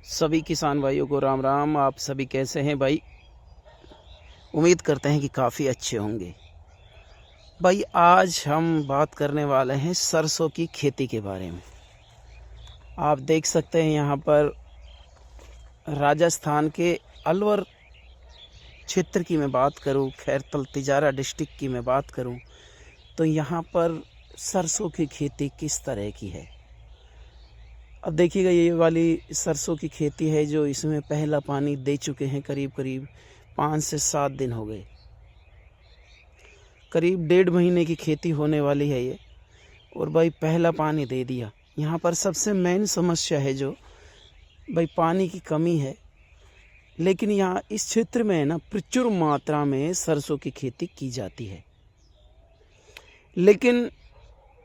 सभी किसान भाइयों को राम राम। आप सभी कैसे हैं भाई? उम्मीद करते हैं कि काफ़ी अच्छे होंगे। भाई आज हम बात करने वाले हैं सरसों की खेती के बारे में। आप देख सकते हैं यहाँ पर राजस्थान के अलवर क्षेत्र की मैं बात करूँ, खैरतल तिजारा डिस्ट्रिक्ट की मैं बात करूँ, तो यहाँ पर सरसों की खेती किस तरह की है। अब देखिएगा, ये वाली सरसों की खेती है जो इसमें पहला पानी दे चुके हैं। करीब करीब 5 से 7 दिन हो गए। करीब 1.5 महीने की खेती होने वाली है ये, और भाई पहला पानी दे दिया। यहाँ पर सबसे मेन समस्या है जो भाई पानी की कमी है। लेकिन यहाँ इस क्षेत्र में है ना, प्रचुर मात्रा में सरसों की खेती की जाती है। लेकिन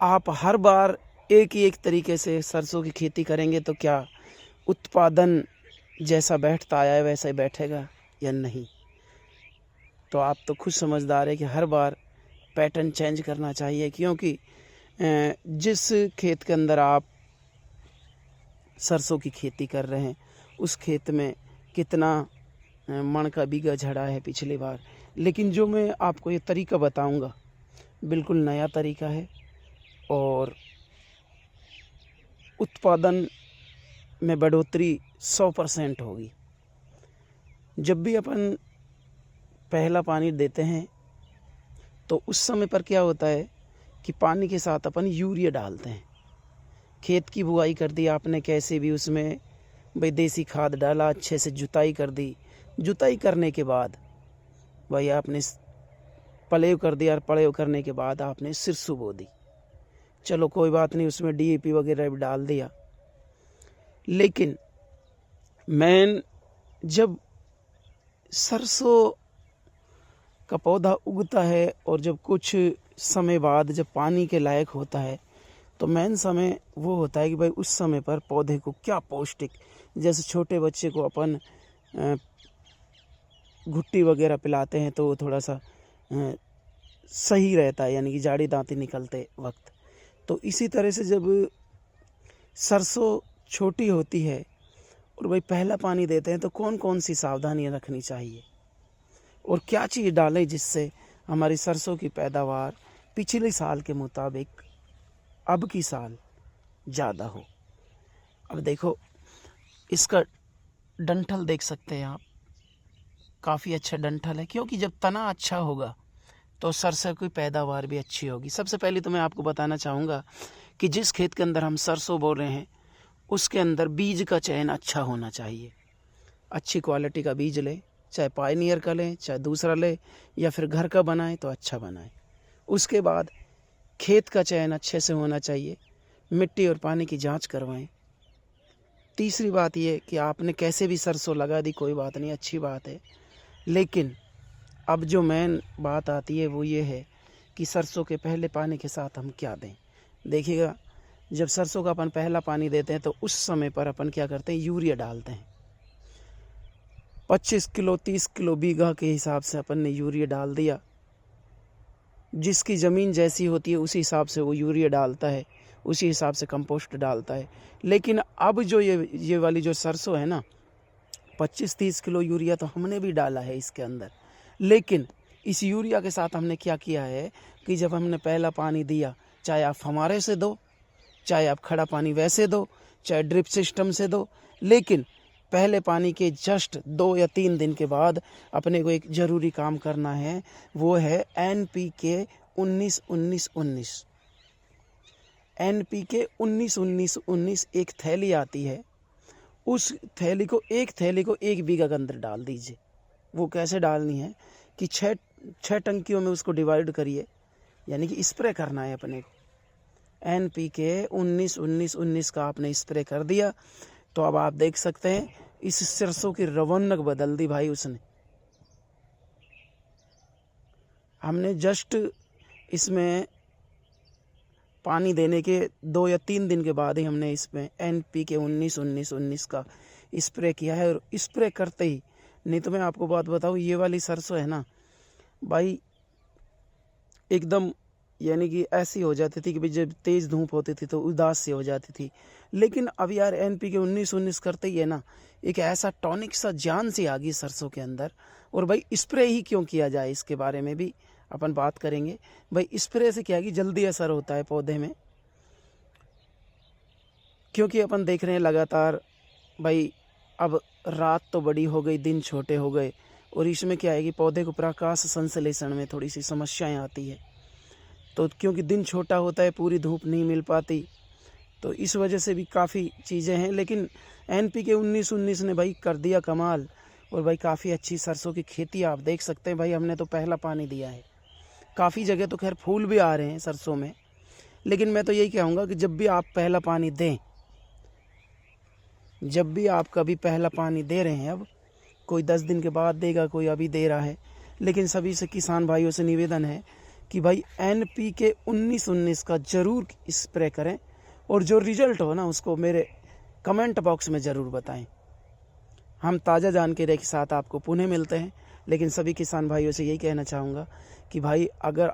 आप हर बार एक ही एक तरीके से सरसों की खेती करेंगे तो क्या उत्पादन जैसा बैठता आया है वैसा ही बैठेगा या नहीं? तो आप तो खुद समझदार है कि हर बार पैटर्न चेंज करना चाहिए, क्योंकि जिस खेत के अंदर आप सरसों की खेती कर रहे हैं उस खेत में कितना मण का बीघा झड़ा है पिछली बार। लेकिन जो मैं आपको ये तरीका बताऊंगा बिल्कुल नया तरीका है और उत्पादन में बढ़ोतरी 100% होगी। जब भी अपन पहला पानी देते हैं तो उस समय पर क्या होता है कि पानी के साथ अपन यूरिया डालते हैं। खेत की बुआई कर दी आपने, कैसे भी उसमें भाई देसी खाद डाला, अच्छे से जुताई कर दी। जुताई करने के बाद भाई आपने पलेव कर दिया, और पलेव करने के बाद आपने सिरसू बो दी। चलो कोई बात नहीं, उसमें डीएपी वगैरह भी डाल दिया। लेकिन मैं जब सरसों का पौधा उगता है और जब कुछ समय बाद जब पानी के लायक होता है तो मेन समय वो होता है कि भाई उस समय पर पौधे को क्या पौष्टिक, जैसे छोटे बच्चे को अपन घुट्टी वगैरह पिलाते हैं तो वो थोड़ा सा सही रहता है, यानी कि जाड़ी दांती निकलते वक्त। तो इसी तरह से जब सरसों छोटी होती है और भाई पहला पानी देते हैं तो कौन कौन सी सावधानियां रखनी चाहिए और क्या चीज़ डालें जिससे हमारी सरसों की पैदावार पिछले साल के मुताबिक अब की साल ज़्यादा हो। अब देखो, इसका डंठल देख सकते हैं आप, काफ़ी अच्छा डंठल है, क्योंकि जब तना अच्छा होगा तो सरसों की पैदावार भी अच्छी होगी। सबसे पहले तो मैं आपको बताना चाहूँगा कि जिस खेत के अंदर हम सरसों बो रहे हैं उसके अंदर बीज का चयन अच्छा होना चाहिए। अच्छी क्वालिटी का बीज लें, चाहे पायनियर का लें चाहे दूसरा लें, या फिर घर का बनाएं तो अच्छा बनाएं। उसके बाद खेत का चयन अच्छे से होना चाहिए, मिट्टी और पानी की जांच करवाएं। तीसरी बात यह कि आपने कैसे भी सरसों लगा दी, कोई बात नहीं, अच्छी बात है। लेकिन अब जो मेन बात आती है वो ये है कि सरसों के पहले पानी के साथ हम क्या दें। देखिएगा, जब सरसों का अपन पहला पानी देते हैं तो उस समय पर अपन क्या करते हैं, यूरिया डालते हैं। 25 किलो 30 किलो बीघा के हिसाब से अपन ने यूरिया डाल दिया। जिसकी ज़मीन जैसी होती है उसी हिसाब से वो यूरिया डालता है, उसी हिसाब से कंपोस्ट डालता है। लेकिन अब जो ये वाली जो सरसों है ना, 25-30 किलो यूरिया तो हमने भी डाला है इसके अंदर। लेकिन इस यूरिया के साथ हमने क्या किया है कि जब हमने पहला पानी दिया, चाहे आप फव्वारे से दो, चाहे आप खड़ा पानी वैसे दो, चाहे ड्रिप सिस्टम से दो, लेकिन पहले पानी के जस्ट 2 या 3 दिन के बाद अपने को एक ज़रूरी काम करना है, वो है NPK 19-19-19। NPK 19-19-19 एक थैली आती है, उस थैली को एक बीघा के अंदर डाल दीजिए। वो कैसे डालनी है कि 6 टंकियों में उसको डिवाइड करिए, यानी कि स्प्रे करना है अपने को। NPK 19-19-19 का आपने स्प्रे कर दिया तो अब आप देख सकते हैं इस सरसों की रौनक बदल दी भाई उसने। हमने जस्ट इसमें पानी देने के 2 या 3 दिन के बाद ही हमने इसमें NPK 19-19-19 का स्प्रे किया है। और स्प्रे करते ही, नहीं तो मैं आपको बात बताऊँ, ये वाली सरसों है ना भाई, एकदम यानी कि ऐसी हो जाती थी कि भाई जब तेज़ धूप होती थी तो उदास सी हो जाती थी। लेकिन अब यार NPK 19-19 करते ही है ना, एक ऐसा टॉनिक सा जान सी आ गई सरसों के अंदर। और भाई स्प्रे ही क्यों किया जाए, इसके बारे में भी अपन बात करेंगे। भाई स्प्रे से क्या है कि जल्दी असर होता है पौधे में, क्योंकि अपन देख रहे हैं लगातार भाई अब रात तो बड़ी हो गई, दिन छोटे हो गए, और इसमें क्या है कि पौधे को प्रकाश संश्लेषण में थोड़ी सी समस्याएं आती है। तो क्योंकि दिन छोटा होता है, पूरी धूप नहीं मिल पाती, तो इस वजह से भी काफ़ी चीज़ें हैं। लेकिन NPK 19-19 ने भाई कर दिया कमाल। और भाई काफ़ी अच्छी सरसों की खेती आप देख सकते हैं। भाई हमने तो पहला पानी दिया है, काफ़ी जगह तो खैर फूल भी आ रहे हैं सरसों में। लेकिन मैं तो यही कहूँगा कि जब भी आप पहला पानी दें, जब भी आप कभी पहला पानी दे रहे हैं, अब कोई 10 दिन के बाद देगा, कोई अभी दे रहा है, लेकिन सभी से किसान भाइयों से निवेदन है कि भाई NPK 19-19 का ज़रूर स्प्रे करें, और जो रिजल्ट हो ना उसको मेरे कमेंट बॉक्स में ज़रूर बताएं। हम ताज़ा जानकारी के साथ आपको पुनः मिलते हैं। लेकिन सभी किसान भाइयों से यही कहना चाहूँगा कि भाई अगर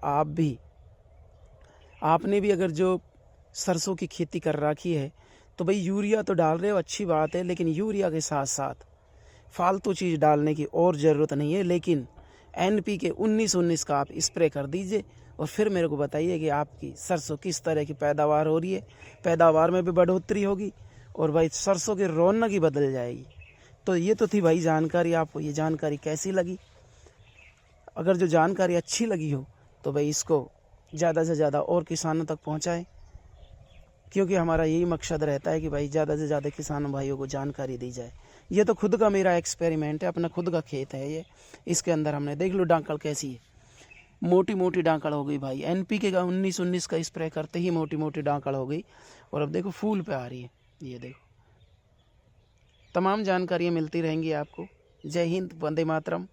आपने भी अगर जो सरसों की खेती कर रखी है, तो भाई यूरिया तो डाल रहे हो, अच्छी बात है, लेकिन यूरिया के साथ साथ फालतू चीज़ डालने की और ज़रूरत नहीं है। लेकिन NPK 19-19 का आप स्प्रे कर दीजिए, और फिर मेरे को बताइए कि आपकी सरसों किस तरह की पैदावार हो रही है। पैदावार में भी बढ़ोतरी होगी, और भाई सरसों की रौनक ही बदल जाएगी। तो ये तो थी भाई जानकारी। आपको ये जानकारी कैसी लगी? अगर जो जानकारी अच्छी लगी हो तो भाई इसको ज़्यादा से ज़्यादा और किसानों तक पहुँचाएँ, क्योंकि हमारा यही मकसद रहता है कि भाई ज़्यादा से ज़्यादा किसान भाइयों को जानकारी दी जाए। ये तो खुद का मेरा एक्सपेरिमेंट है, अपना खुद का खेत है ये। इसके अंदर हमने देख लो डांकड़ कैसी है, मोटी मोटी डांकड़ हो गई भाई। NPK का 19-19 का स्प्रे करते ही मोटी मोटी डांकड़ हो गई, और अब देखो फूल पे आ रही है। ये देखो, तमाम जानकारियाँ मिलती रहेंगी आपको। जय हिंद, वंदे मातरम।